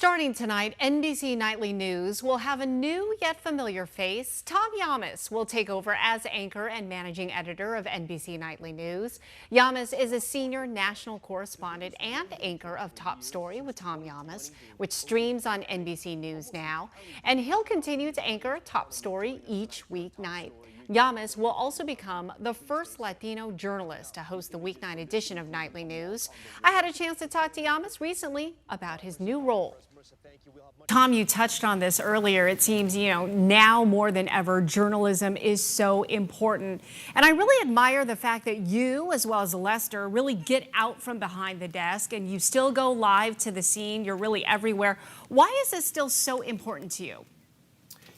Starting tonight, NBC Nightly News will have a new yet familiar face. Tom Llamas will take over as anchor and managing editor of NBC Nightly News. Llamas is a senior national correspondent and anchor of Top Story with Tom Llamas, which streams on NBC News now. And he'll continue to anchor Top Story each weeknight. Llamas will also become the first Latino journalist to host the weeknight edition of Nightly News. I had a chance to talk to Llamas recently about his new role. Tom, you touched on this earlier. It seems, now more than ever, journalism is so important. And I really admire the fact that you, as well as Lester, really get out from behind the desk and you still go live to the scene. You're really everywhere. Why is this still so important to you?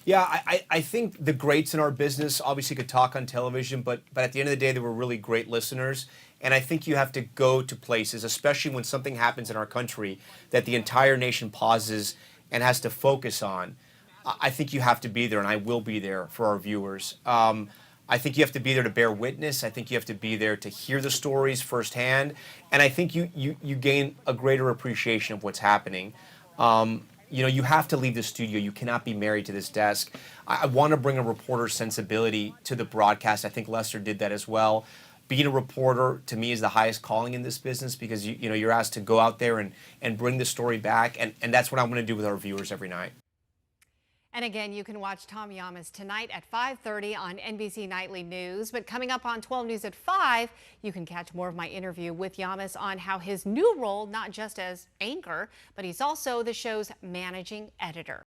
Yeah, I think the greats in our business obviously could talk on television, but at the end of the day, they were really great listeners. And I think you have to go to places, especially when something happens in our country that the entire nation pauses and has to focus on. I think you have to be there, and I will be there for our viewers. I think you have to be there to bear witness. I think you have to be there to hear the stories firsthand. And I think you gain a greater appreciation of what's happening. You have to leave the studio. You cannot be married to this desk. I want to bring a reporter's sensibility to the broadcast. I think Lester did that as well. Being a reporter, to me, is the highest calling in this business because you're asked to go out there and bring the story back. And that's what I'm going to do with our viewers every night. And again, you can watch Tom Llamas tonight at 5:30 on NBC Nightly News. But coming up on 12 News at 5, you can catch more of my interview with Llamas on how his new role, not just as anchor, but he's also the show's managing editor.